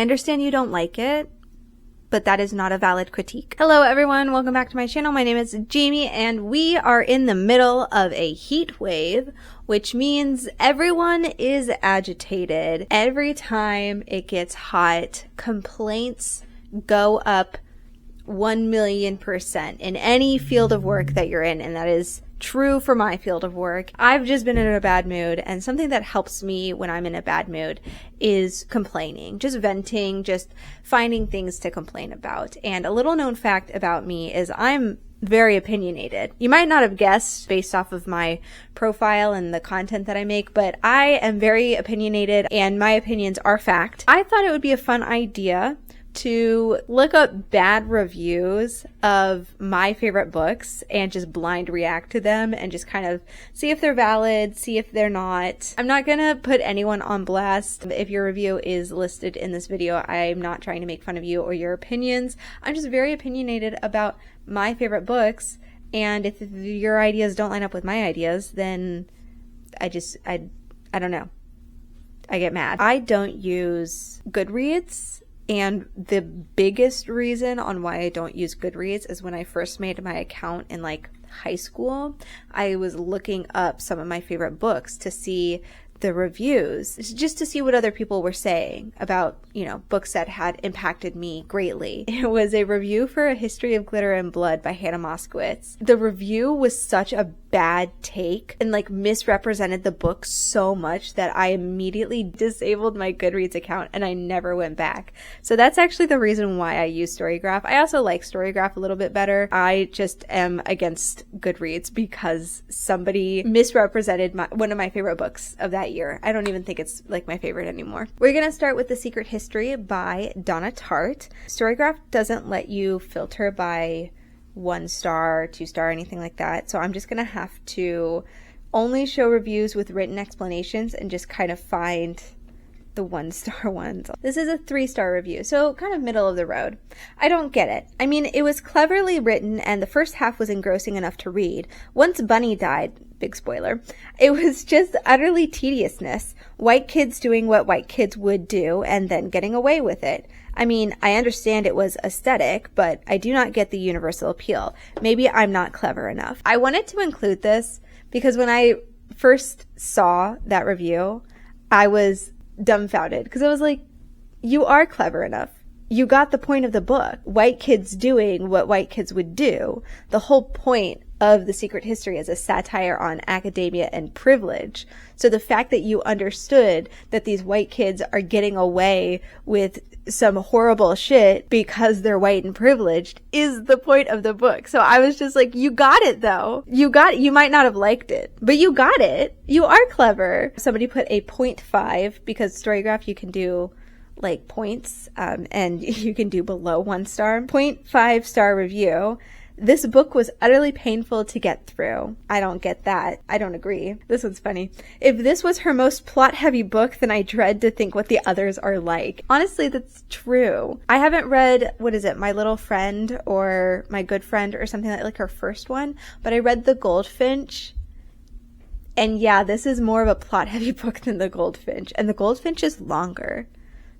understand you don't like it, but that is not a valid critique. Hello everyone, welcome back to my channel. My name is Jamie and we are in the middle of a heat wave, which means everyone is agitated. Every time it gets hot, complaints go up 1,000,000% in any field of work that you're in, and that is true for my field of work. I've just been in a bad mood, and something that helps me when I'm in a bad mood is complaining, just venting, just finding things to complain about. And a little known fact about me is I'm very opinionated. You might not have guessed based off of my profile and the content that I make, but I am very opinionated and my opinions are fact. I thought it would be a fun idea to look up bad reviews of my favorite books and just blind react to them and just kind of see if they're valid, see if they're not. I'm not gonna put anyone on blast. If your review is listed in this video, I'm not trying to make fun of you or your opinions. I'm just very opinionated about my favorite books, and if your ideas don't line up with my ideas, then I don't know. I get mad. I don't use Goodreads. And the biggest reason on why I don't use Goodreads is when I first made my account in like high school, I was looking up some of my favorite books to see the reviews, just to see what other people were saying about, you know, books that had impacted me greatly. It was a review for A History of Glitter and Blood by Hannah Moskowitz. The review was such a bad take and like misrepresented the book so much that I immediately disabled my Goodreads account and I never went back. So that's actually the reason why I use Storygraph. I also like Storygraph a little bit better. I just am against Goodreads because somebody misrepresented one of my favorite books of that year. I don't even think it's like my favorite anymore. We're gonna start with The Secret History by Donna Tartt. Storygraph doesn't let you filter by 1 star, 2 star, anything like that. So I'm just gonna have to only show reviews with written explanations and just kind of find the 1-star ones. This is a 3-star review, so kind of middle of the road. I don't get it. I mean, it was cleverly written and the first half was engrossing enough to read. Once Bunny died, big spoiler, it was just utterly tediousness. White kids doing what white kids would do and then getting away with it. I mean, I understand it was aesthetic, but I do not get the universal appeal. Maybe I'm not clever enough. I wanted to include this because when I first saw that review, I was dumbfounded because I was like, you are clever enough. You got the point of the book. White kids doing what white kids would do. The whole point of The Secret History is a satire on academia and privilege. So the fact that you understood that these white kids are getting away with some horrible shit because they're white and privileged is the point of the book. So I was just like, you got it though. You got it. You might not have liked it, but you got it. You are clever. Somebody put a 0.5 because Storygraph you can do like points and you can do below 1 star. 0.5 star review. This book was utterly painful to get through. I don't get that. I don't agree. This one's funny. If this was her most plot-heavy book, then I dread to think what the others are like. Honestly, that's true. I haven't read, what is it, My Little Friend or My Good Friend or something like her first one, but I read The Goldfinch. And yeah, this is more of a plot-heavy book than The Goldfinch. And The Goldfinch is longer.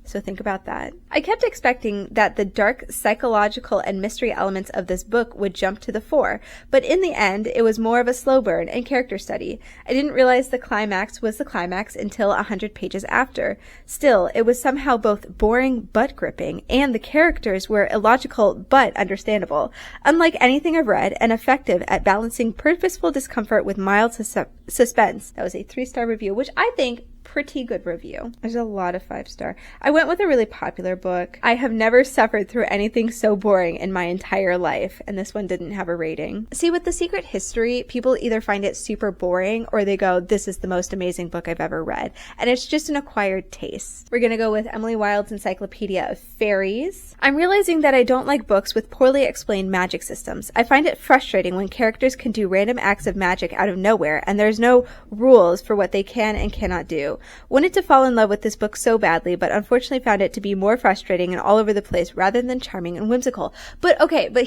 So think about that. I kept expecting that the dark psychological and mystery elements of this book would jump to the fore, but in the end, it was more of a slow burn and character study. I didn't realize the climax was the climax until 100 pages after. Still, it was somehow both boring but gripping, and the characters were illogical but understandable. Unlike anything I've read, and effective at balancing purposeful discomfort with mild suspense. That was a 3-star review, which I think pretty good review. There's a lot of 5-star. I went with a really popular book. I have never suffered through anything so boring in my entire life, and this one didn't have a rating. See, with The Secret History, people either find it super boring or they go, this is the most amazing book I've ever read. And it's just an acquired taste. We're gonna go with Emily Wilde's Encyclopedia of Faeries. I'm realizing that I don't like books with poorly explained magic systems. I find it frustrating when characters can do random acts of magic out of nowhere and there's no rules for what they can and cannot do. Wanted to fall in love with this book so badly, but unfortunately found it to be more frustrating and all over the place rather than charming and whimsical. But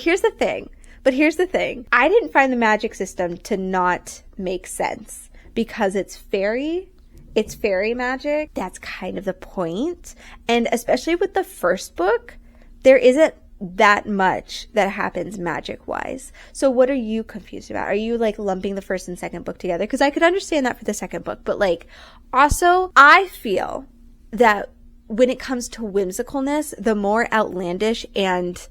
here's the thing. I didn't find the magic system to not make sense because it's fairy it's fairy magic. That's kind of the point. And especially with the first book, there isn't that much that happens magic wise. So what are you confused about? Are you like lumping the first and second book together? Because I could understand that for the second book, but like also I feel that when it comes to whimsicalness, the more outlandish and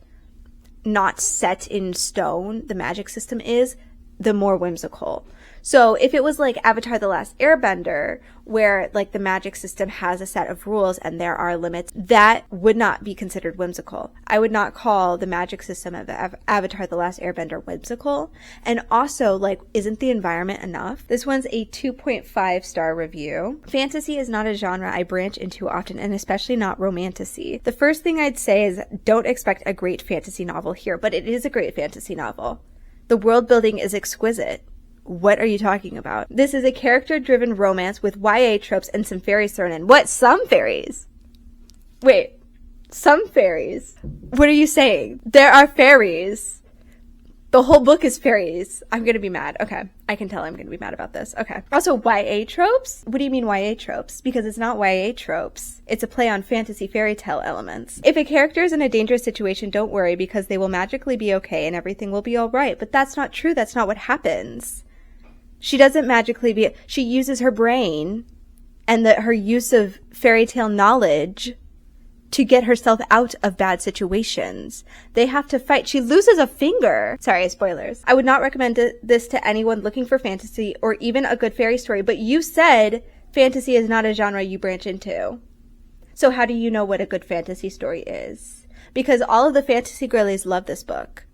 not set in stone the magic system is, the more whimsical. So if it was like Avatar: The Last Airbender, where like the magic system has a set of rules and there are limits, that would not be considered whimsical. I would not call the magic system of Avatar: The Last Airbender whimsical. And also, like, isn't the environment enough? This one's a 2.5 star review. Fantasy is not a genre I branch into often, and especially not romantasy. The first thing I'd say is don't expect a great fantasy novel here, but it is a great fantasy novel. The world building is exquisite. What are you talking about? This is a character-driven romance with YA tropes and some fairies thrown in. What? Some fairies? Wait. Some fairies? What are you saying? There are fairies. The whole book is fairies. I'm gonna be mad. Okay. I can tell I'm gonna be mad about this. Okay. Also, YA tropes? What do you mean YA tropes? Because it's not YA tropes. It's a play on fantasy fairy tale elements. If a character is in a dangerous situation, don't worry because they will magically be okay and everything will be alright. But that's not true. That's not what happens. She doesn't magically she uses her brain and her use of fairy tale knowledge to get herself out of bad situations. They have to fight. She loses a finger. Sorry, spoilers. I would not recommend this to anyone looking for fantasy or even a good fairy story, but you said fantasy is not a genre you branch into. So how do you know what a good fantasy story is? Because all of the fantasy girlies love this book.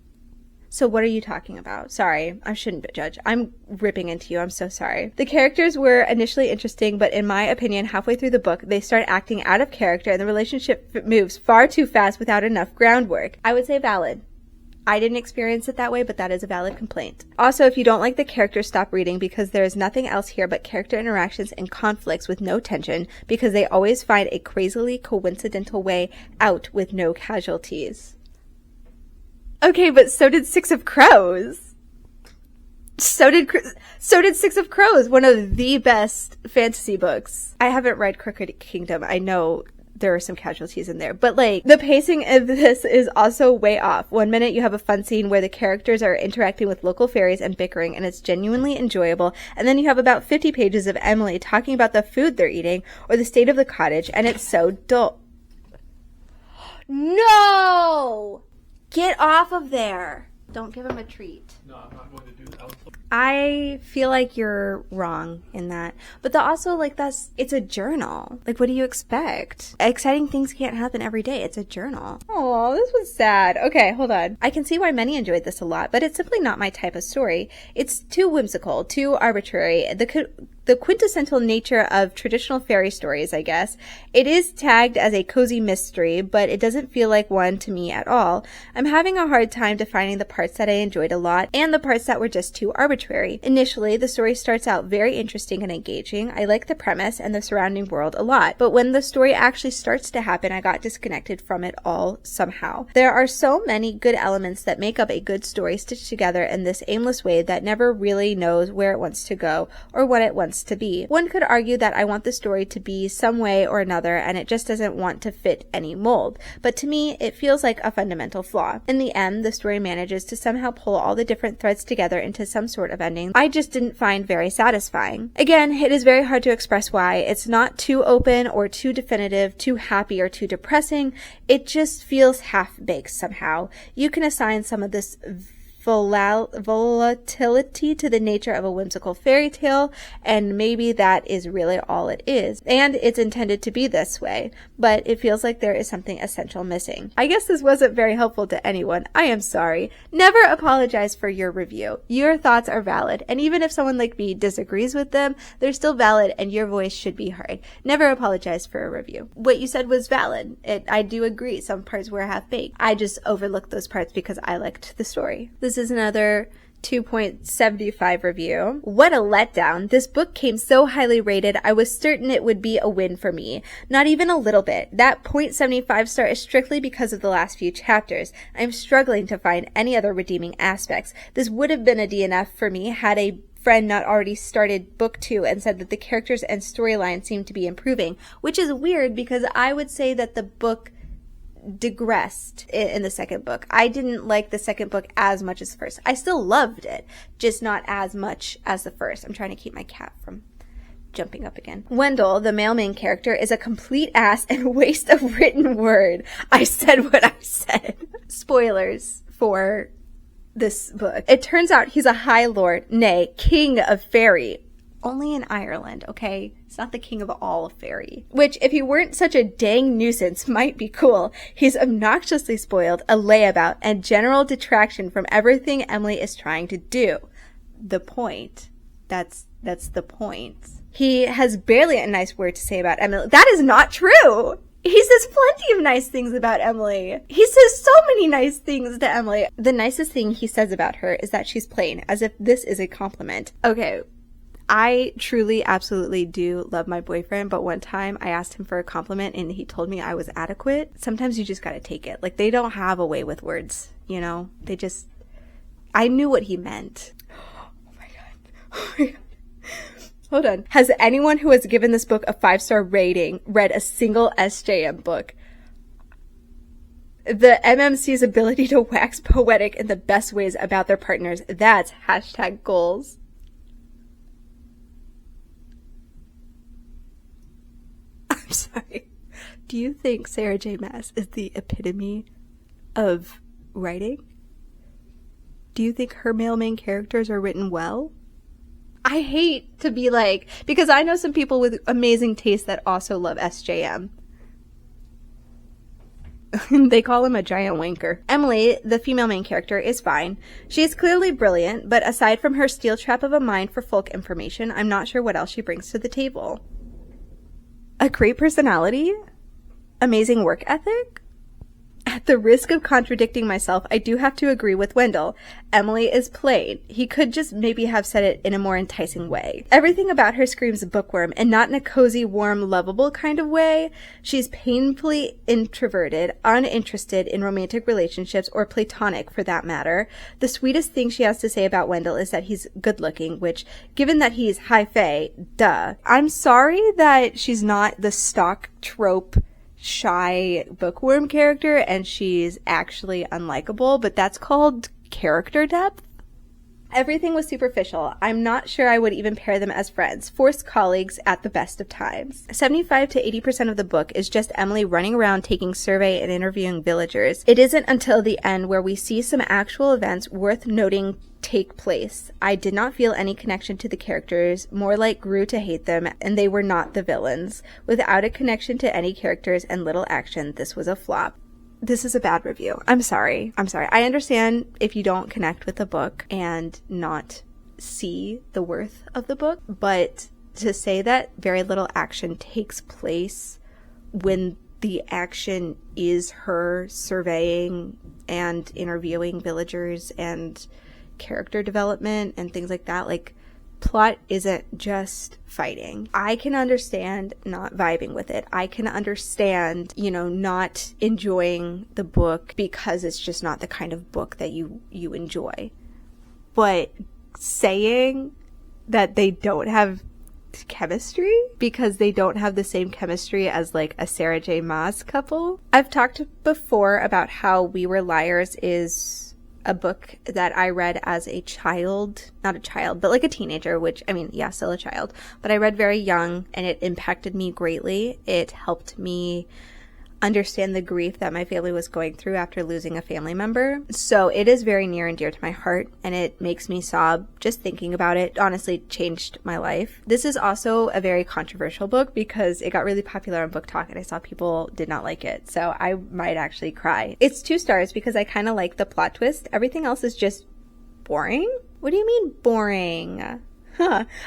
So what are you talking about? Sorry, I shouldn't judge. I'm ripping into you. I'm so sorry. The characters were initially interesting, but in my opinion, halfway through the book, they start acting out of character and the relationship moves far too fast without enough groundwork. I would say valid. I didn't experience it that way, but that is a valid complaint. Also, if you don't like the characters, stop reading because there is nothing else here but character interactions and conflicts with no tension because they always find a crazily coincidental way out with no casualties. Okay, but so did Six of Crows. So did Six of Crows, one of the best fantasy books. I haven't read Crooked Kingdom. I know there are some casualties in there, but like the pacing of this is also way off. One minute you have a fun scene where the characters are interacting with local fairies and bickering and it's genuinely enjoyable, and then you have about 50 pages of Emily talking about the food they're eating or the state of the cottage, and it's so dull. No! Get off of there. Don't give him a treat. No, I'm not going to do that. I feel like you're wrong in that. But also, like, it's a journal. Like, what do you expect? Exciting things can't happen every day. It's a journal. Oh, this was sad. Okay, hold on. I can see why many enjoyed this a lot, but it's simply not my type of story. It's too whimsical, too arbitrary. The quintessential nature of traditional fairy stories, I guess. It is tagged as a cozy mystery, but it doesn't feel like one to me at all. I'm having a hard time defining the parts that I enjoyed a lot and the parts that were just too arbitrary. Initially, the story starts out very interesting and engaging. I like the premise and the surrounding world a lot, but when the story actually starts to happen, I got disconnected from it all somehow. There are so many good elements that make up a good story stitched together in this aimless way that never really knows where it wants to go or what it wants to be. One could argue that I want the story to be some way or another and it just doesn't want to fit any mold, but to me it feels like a fundamental flaw. In the end, the story manages to somehow pull all the different threads together into some sort of ending I just didn't find very satisfying. Again, it is very hard to express why. It's not too open or too definitive, too happy or too depressing. It just feels half-baked somehow. You can assign some of this volatility to the nature of a whimsical fairy tale, and maybe that is really all it is. And it's intended to be this way, but it feels like there is something essential missing. I guess this wasn't very helpful to anyone. I am sorry. Never apologize for your review. Your thoughts are valid, and even if someone like me disagrees with them, they're still valid and your voice should be heard. Never apologize for a review. What you said was valid. I do agree. Some parts were half-baked. I just overlooked those parts because I liked the story. This is another 2.75 review. What a letdown. This book came so highly rated, I was certain it would be a win for me. Not even a little bit. That 0.75 star is strictly because of the last few chapters. I'm struggling to find any other redeeming aspects. This would have been a DNF for me had a friend not already started book 2 and said that the characters and storyline seemed to be improving, which is weird because I would say that the book digressed in the second book. I didn't like the second book as much as the first. I still loved it, just not as much as the first. I'm trying to keep my cat from jumping up again. Wendell, the male main character, is a complete ass and waste of written word. I said what I said. Spoilers for this book. It turns out he's a high lord, nay, king of Faerie. Only in Ireland, okay? It's not the king of all of Faerie. Which, if he weren't such a dang nuisance, might be cool. He's obnoxiously spoiled, a layabout, and general detraction from everything Emily is trying to do. The point. That's the point. He has barely a nice word to say about Emily. That is not true! He says plenty of nice things about Emily. He says so many nice things to Emily. The nicest thing he says about her is that she's plain, as if this is a compliment. Okay, I truly, absolutely do love my boyfriend, but one time I asked him for a compliment and he told me I was adequate. Sometimes you just gotta take it. Like, they don't have a way with words, you know? I knew what he meant. Oh my god. Oh my god. Hold on. Has anyone who has given this book a 5-star rating read a single SJM book? The MMC's ability to wax poetic in the best ways about their partners. That's #goals. I'm sorry. Do you think Sarah J. Maas is the epitome of writing? Do you think her male main characters are written well? I hate to be like, because I know some people with amazing taste that also love SJM. They call him a giant wanker. Emily, the female main character, is fine. She is clearly brilliant, but aside from her steel trap of a mind for folk information, I'm not sure what else she brings to the table. A great personality? Amazing work ethic? At the risk of contradicting myself, I do have to agree with Wendell. Emily is plain. He could just maybe have said it in a more enticing way. Everything about her screams bookworm, and not in a cozy, warm, lovable kind of way. She's painfully introverted, uninterested in romantic relationships, or platonic for that matter. The sweetest thing she has to say about Wendell is that he's good-looking, which, given that he's high fae, duh. I'm sorry that she's not the stock trope shy bookworm character and she's actually unlikable, but that's called character depth. Everything was superficial. I'm not sure I would even pair them as friends, forced colleagues at the best of times. 75 to 80% of the book is just Emily running around taking survey and interviewing villagers. It isn't until the end where we see some actual events worth noting take place. I did not feel any connection to the characters, more like grew to hate them, and they were not the villains. Without a connection to any characters and little action, this was a flop. This is a bad review. I'm sorry. I understand if you don't connect with the book and not see the worth of the book, but to say that very little action takes place when the action is her surveying and interviewing villagers and character development and things like that, like, plot isn't just fighting. I can understand not vibing with it. I can understand, not enjoying the book because it's just not the kind of book that you enjoy. But saying that they don't have chemistry because they don't have the same chemistry as like a Sarah J. Maas couple. I've talked before about how We Were Liars is a book that I read as a child, not a child, but like a teenager, which, still a child, but I read very young and it impacted me greatly. It helped me understand the grief that my family was going through after losing a family member. So it is very near and dear to my heart, and it makes me sob just thinking about it. Honestly, changed my life. This is also a very controversial book because it got really popular on Book Talk and I saw people did not like it. So I might actually cry. It's 2 stars because I kind of like the plot twist. Everything else is just boring. What do you mean boring?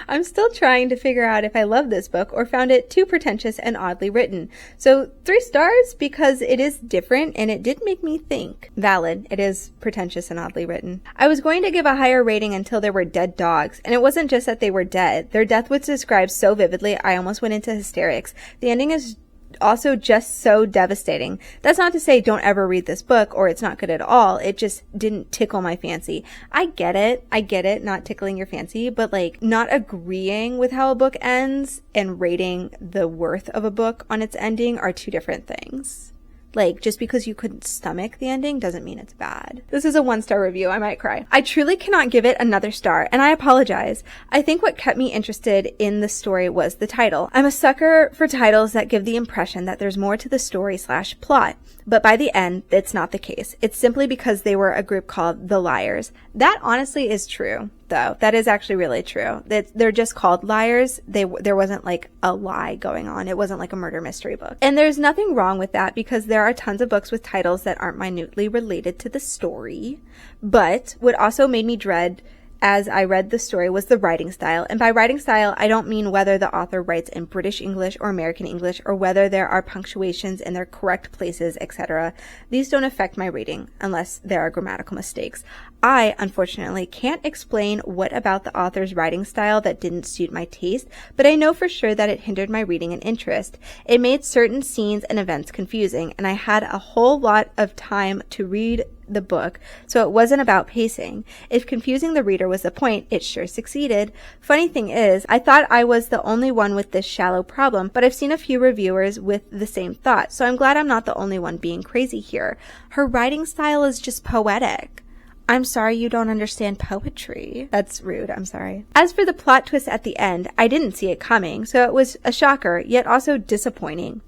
I'm still trying to figure out if I love this book or found it too pretentious and oddly written. So 3 stars because it is different and it did make me think. Valid. It is pretentious and oddly written. I was going to give a higher rating until there were dead dogs. And it wasn't just that they were dead. Their death was described so vividly I almost went into hysterics. The ending is also just so devastating. That's not to say don't ever read this book or it's not good at all. It just didn't tickle my fancy. I get it, not tickling your fancy, but like not agreeing with how a book ends and rating the worth of a book on its ending are two different things. Like, just because you couldn't stomach the ending doesn't mean it's bad. This is a 1-star review. I might cry. I truly cannot give it another star, and I apologize. I think what kept me interested in the story was the title. I'm a sucker for titles that give the impression that there's more to the story/plot. But by the end, it's not the case. It's simply because they were a group called the Liars. That honestly is true, though. That is actually really true. They're just called Liars. There wasn't like a lie going on. It wasn't like a murder mystery book. And there's nothing wrong with that because there are tons of books with titles that aren't minutely related to the story. But what also made me dread as I read the story was the writing style. And by writing style, I don't mean whether the author writes in British English or American English or whether there are punctuations in their correct places, etc. These don't affect my reading unless there are grammatical mistakes. I, unfortunately, can't explain what about the author's writing style that didn't suit my taste, but I know for sure that it hindered my reading and interest. It made certain scenes and events confusing, and I had a whole lot of time to read the book, so it wasn't about pacing. If confusing the reader was the point, it sure succeeded. Funny thing is, I thought I was the only one with this shallow problem, but I've seen a few reviewers with the same thought, so I'm glad I'm not the only one being crazy here. Her writing style is just poetic. I'm sorry you don't understand poetry. That's rude, I'm sorry. As for the plot twist at the end, I didn't see it coming, so it was a shocker, yet also disappointing.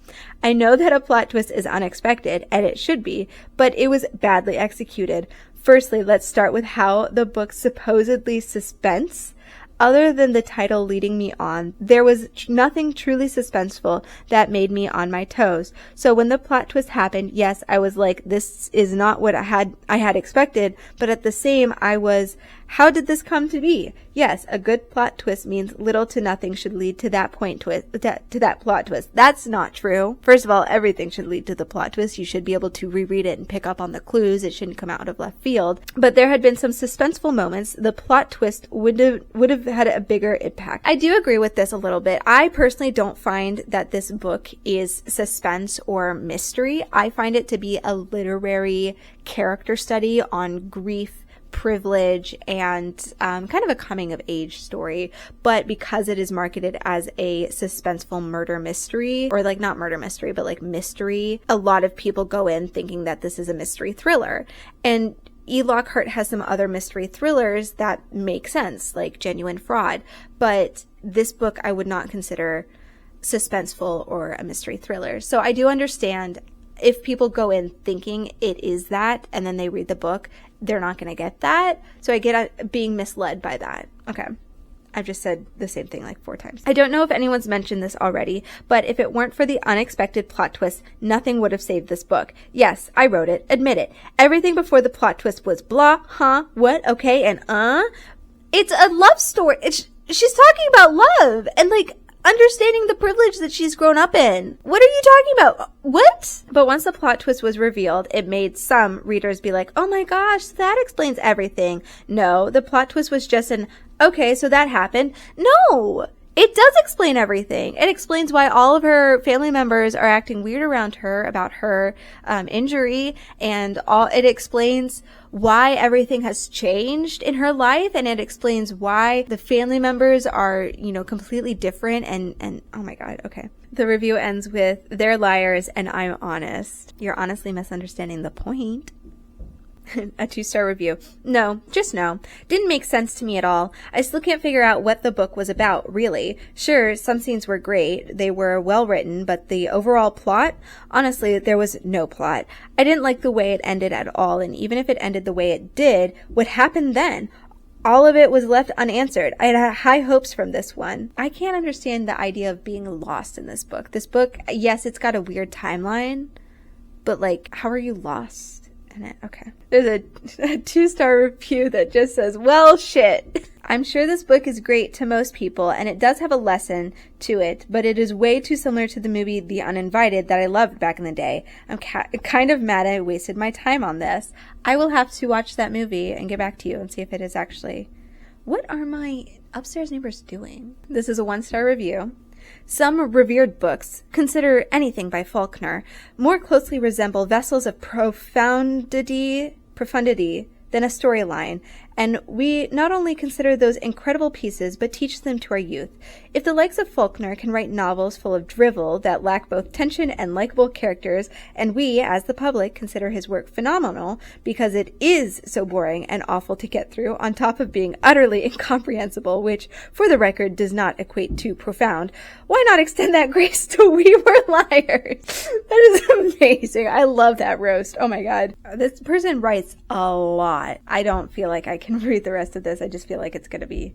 I know that a plot twist is unexpected, and it should be, but it was badly executed. Firstly, let's start with how the book's supposedly suspense. Other than the title leading me on, there was nothing truly suspenseful that made me on my toes. So when the plot twist happened, yes, I was like, this is not what I had expected, but at the same, I was, how did this come to be? Yes, a good plot twist means little to nothing should lead to that to that plot twist. That's not true. First of all, everything should lead to the plot twist. You should be able to reread it and pick up on the clues. It shouldn't come out of left field. But there had been some suspenseful moments. The plot twist would have had a bigger impact. I do agree with this a little bit. I personally don't find that this book is suspense or mystery. I find it to be a literary character study on grief, privilege, and kind of a coming of age story. But because it is marketed as a suspenseful murder mystery, or like not murder mystery, but like mystery, a lot of people go in thinking that this is a mystery thriller. And Lockhart has some other mystery thrillers that make sense, like Genuine Fraud. But this book I would not consider suspenseful or a mystery thriller. So I do understand if people go in thinking it is that, and then they read the book, they're not going to get that. So I get being misled by that. Okay. I've just said the same thing like 4 times. I don't know if anyone's mentioned this already, but if it weren't for the unexpected plot twist, nothing would have saved this book. Yes, I wrote it. Admit it. Everything before the plot twist was blah, huh, what, okay, and It's a love story. She's talking about love and like understanding the privilege that she's grown up in. What are you talking about? What? But once the plot twist was revealed, it made some readers be like, oh my gosh, that explains everything. No, the plot twist was just an, okay, so that happened. No, it does explain everything. It explains why all of her family members are acting weird around her about her injury, and it explains why everything has changed in her life, and it explains why the family members are, completely different, and oh my god, okay. The review ends with, they're liars and I'm honest. You're honestly misunderstanding the point. A 2-star review. No, just no. Didn't make sense to me at all. I still can't figure out what the book was about, really. Sure, some scenes were great. They were well written, but the overall plot? Honestly, there was no plot. I didn't like the way it ended at all, and even if it ended the way it did, what happened then? All of it was left unanswered. I had high hopes from this one. I can't understand the idea of being lost in this book. This book, yes, it's got a weird timeline, but like, how are you lost in it? Okay. There's a 2-star review that just says, well, shit. I'm sure this book is great to most people, and it does have a lesson to it, but it is way too similar to the movie The Uninvited that I loved back in the day. I'm kind of mad I wasted my time on this. I will have to watch that movie and get back to you and see if it is actually... What are my upstairs neighbors doing? This is a 1-star review. Some revered books, consider anything by Faulkner, more closely resemble vessels of profundity than a storyline, and we not only consider those incredible pieces, but teach them to our youth. If the likes of Faulkner can write novels full of drivel that lack both tension and likable characters, and we, as the public, consider his work phenomenal because it is so boring and awful to get through, on top of being utterly incomprehensible, which, for the record, does not equate to profound, why not extend that grace to We Were Liars? That is amazing. I love that roast. Oh my god. This person writes a lot. I don't feel like I can read the rest of this. I just feel like it's going to be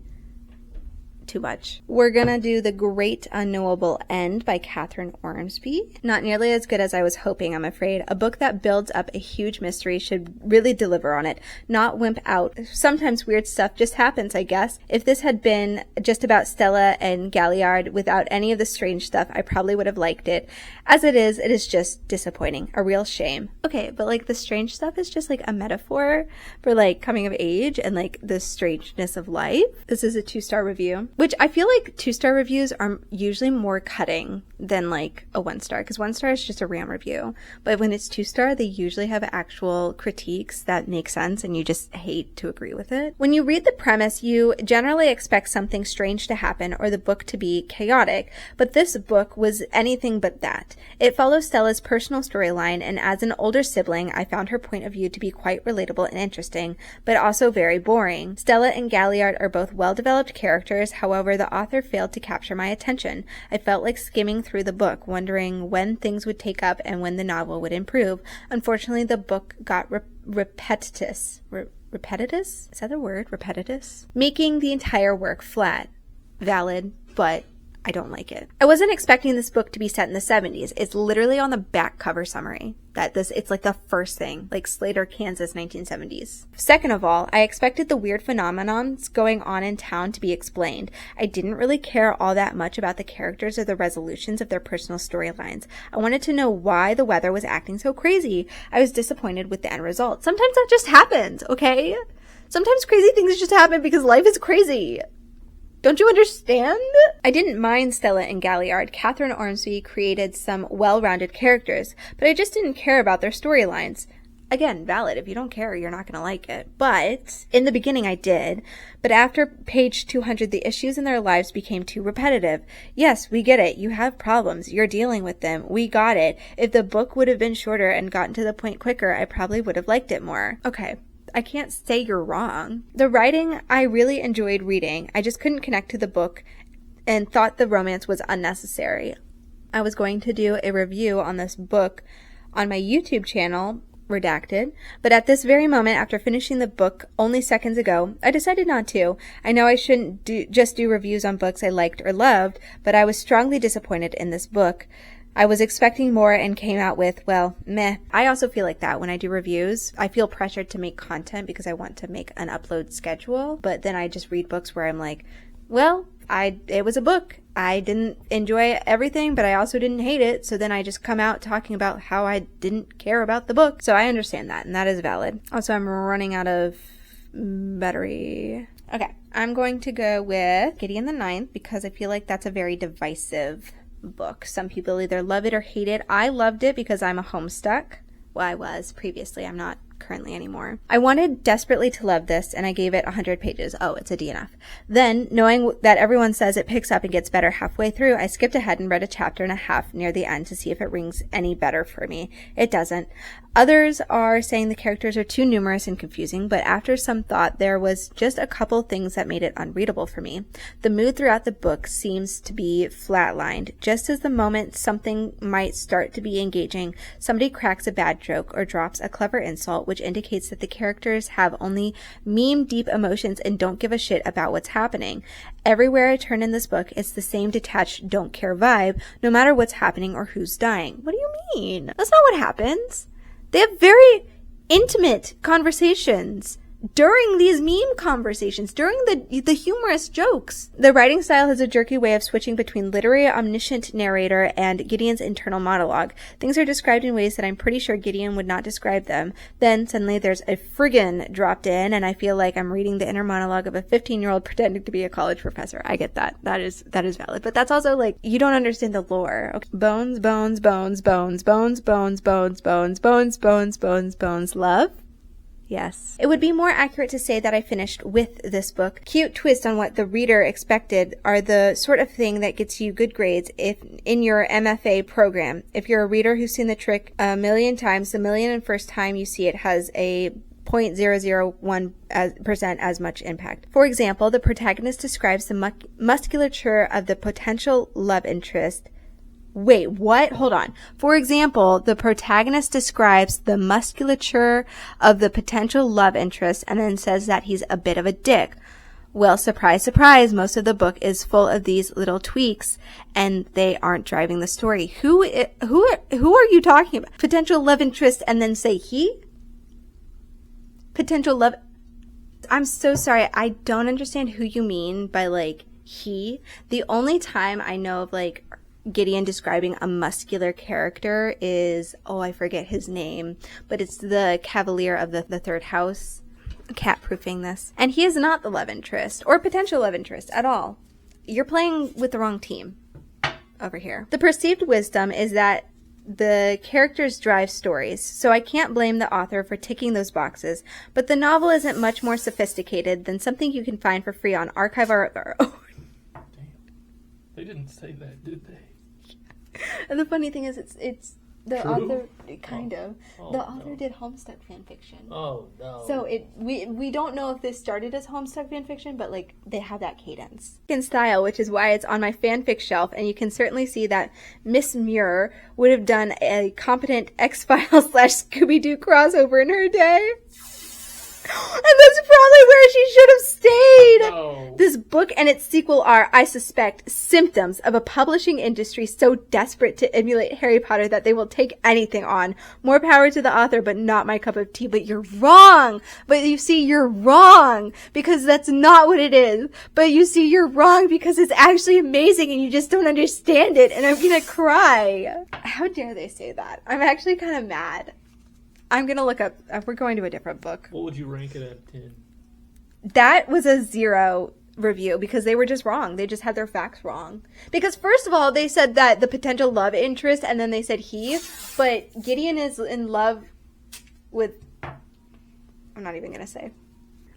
too much. We're gonna do The Great Unknowable End by Kathryn Ormsbee. Not nearly as good as I was hoping, I'm afraid. A book that builds up a huge mystery should really deliver on it, not wimp out. Sometimes weird stuff just happens, I guess. If this had been just about Stella and Galliard without any of the strange stuff, I probably would have liked it. As it is just disappointing. A real shame. Okay, but like the strange stuff is just like a metaphor for like coming of age and like the strangeness of life. This is a 2-star review. Which I feel like 2-star reviews are usually more cutting than like a 1-star, because 1-star is just a RAM review. But when it's 2-star, they usually have actual critiques that make sense and you just hate to agree with it. When you read the premise, you generally expect something strange to happen or the book to be chaotic, but this book was anything but that. It follows Stella's personal storyline, and as an older sibling, I found her point of view to be quite relatable and interesting, but also very boring. Stella and Galliard are both well-developed characters. However, the author failed to capture my attention. I felt like skimming through the book, wondering when things would take up and when the novel would improve. Unfortunately, the book got repetitious. Repetitious? Is that the word? Repetitious? Making the entire work flat. Valid, but I don't like it. I wasn't expecting this book to be set in the 70s. It's literally on the back cover summary. It's like the first thing, like Slater, Kansas, 1970s. Second of all, I expected the weird phenomenons going on in town to be explained. I didn't really care all that much about the characters or the resolutions of their personal storylines. I wanted to know why the weather was acting so crazy. I was disappointed with the end result. Sometimes that just happens, okay? Sometimes crazy things just happen because life is crazy. Don't you understand? I didn't mind Stella and Galliard. Kathryn Ormsbee created some well-rounded characters, but I just didn't care about their storylines. Again, valid. If you don't care, you're not going to like it. But in the beginning, I did. But after page 200, the issues in their lives became too repetitive. Yes, we get it. You have problems. You're dealing with them. We got it. If the book would have been shorter and gotten to the point quicker, I probably would have liked it more. Okay. I can't say you're wrong. The writing I really enjoyed reading. I just couldn't connect to the book and thought the romance was unnecessary. I was going to do a review on this book on my YouTube channel, redacted, but at this very moment, after finishing the book only seconds ago, I decided not to. I know I shouldn't just do reviews on books I liked or loved, but I was strongly disappointed in this book. I was expecting more and came out with, well, meh. I also feel like that when I do reviews. I feel pressured to make content because I want to make an upload schedule, but then I just read books where I'm like, well, it was a book. I didn't enjoy everything, but I also didn't hate it, so then I just come out talking about how I didn't care about the book. So I understand that, and that is valid. Also, I'm running out of battery. Okay, I'm going to go with Gideon the Ninth because I feel like that's a very divisive book. Some people either love it or hate it. I loved it because I'm a Homestuck. Well, I was previously. I'm not currently anymore. I wanted desperately to love this, and I gave it 100 pages. Oh, it's a DNF. Then, knowing that everyone says it picks up and gets better halfway through, I skipped ahead and read a chapter and a half near the end to see if it rings any better for me. It doesn't. Others are saying the characters are too numerous and confusing, but after some thought, there was just a couple things that made it unreadable for me. The mood throughout the book seems to be flatlined. Just as the moment something might start to be engaging, somebody cracks a bad joke or drops a clever insult, which indicates that the characters have only meme-deep emotions and don't give a shit about what's happening. Everywhere I turn in this book, it's the same detached, don't care vibe, no matter what's happening or who's dying. What do you mean? That's not what happens. They have very intimate conversations. during these meme conversations, during the humorous jokes. The writing style has a jerky way of switching between literary omniscient narrator and Gideon's internal monologue. Things are described in ways that I'm pretty sure Gideon would not describe them. Then suddenly there's a friggin' dropped in, and I feel like I'm reading the inner monologue of a 15-year-old pretending to be a college professor. I get that. That is valid. But that's also like, you don't understand the lore. Okay. Bones, bones, bones, bones, bones, bones, bones, bones, bones, bones, bones, bones, love. Yes. It would be more accurate to say that I finished with this book. Cute twist on what the reader expected are the sort of thing that gets you good grades if in your MFA program. If you're a reader who's seen the trick a million times, the million and first time you see it has a 0.001% as much impact. For example, the protagonist describes the musculature of the potential love interest. Wait, what? Hold on. For example, the protagonist describes the musculature of the potential love interest and then says that he's a bit of a dick. Well, surprise, surprise, most of the book is full of these little tweaks and they aren't driving the story. Who are you talking about? Potential love interest and then say he? Potential love. I'm so sorry. I don't understand who you mean by like he. The only time I know of like Gideon describing a muscular character is, I forget his name, but it's the Cavalier of the third house. Cat-proofing this. And he is not the love interest, or potential love interest at all. You're playing with the wrong team over here. The perceived wisdom is that the characters drive stories, so I can't blame the author for ticking those boxes, but the novel isn't much more sophisticated than something you can find for free on Archive or Damn. They didn't say that, did they? And the funny thing is, it's the True? author kind of. Oh, the author no. did Homestuck fan fiction. Oh no. So we don't know if this started as Homestuck fan fiction, but like they have that cadence in style, which is why it's on my fanfic shelf. And you can certainly see that Miss Muir would have done a competent X-Files / Scooby-Doo crossover in her day. And that's probably where she should have stayed. No. This book and its sequel are, I suspect, symptoms of a publishing industry so desperate to emulate Harry Potter that they will take anything on. More power to the author, but not my cup of tea. But you're wrong. But you see, you're wrong because that's not what it is. But you see, you're wrong because it's actually amazing and you just don't understand it. And I'm gonna cry. How dare they say that? I'm actually kind of mad. I'm going to look up, we're going to a different book. What would you rank it at 10? That was a 0 review because they were just wrong. They just had their facts wrong. Because first of all, they said that the potential love interest and then they said he, but Gideon is in love with, I'm not even going to say.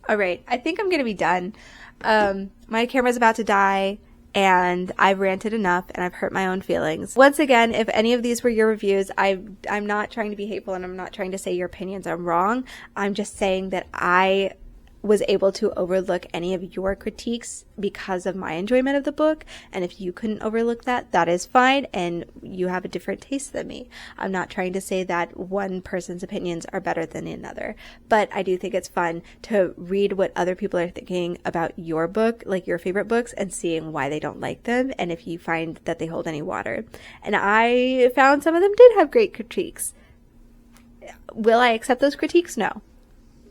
All right. I think I'm going to be done. My camera's about to die. And I've ranted enough and I've hurt my own feelings. Once again, if any of these were your reviews, I'm not trying to be hateful and I'm not trying to say your opinions are wrong. I'm just saying that I was able to overlook any of your critiques because of my enjoyment of the book. And if you couldn't overlook that, that is fine. And you have a different taste than me. I'm not trying to say that one person's opinions are better than another, but I do think it's fun to read what other people are thinking about your book, like your favorite books, and seeing why they don't like them. And if you find that they hold any water. And I found some of them did have great critiques. Will I accept those critiques? No.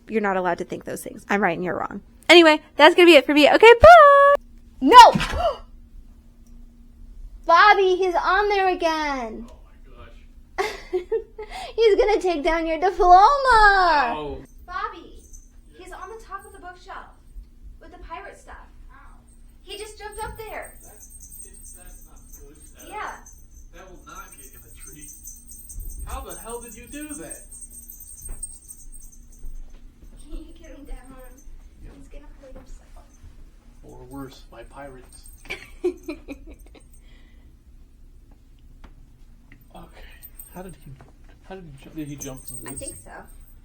You're not allowed to think those things. I'm right and you're wrong. Anyway, that's gonna be it for me. Okay, bye! No! Bobby, he's on there again. Oh my gosh. He's gonna take down your diploma. Oh. Bobby, he's on the top of the bookshelf with the pirate stuff. Oh. He just jumped up there. That's not good. Yeah. That will not get him a treat. How the hell did you do that? Can you get him down? He's gonna hurt himself. Or worse, my pirates. Okay. Did he jump from this? I think so.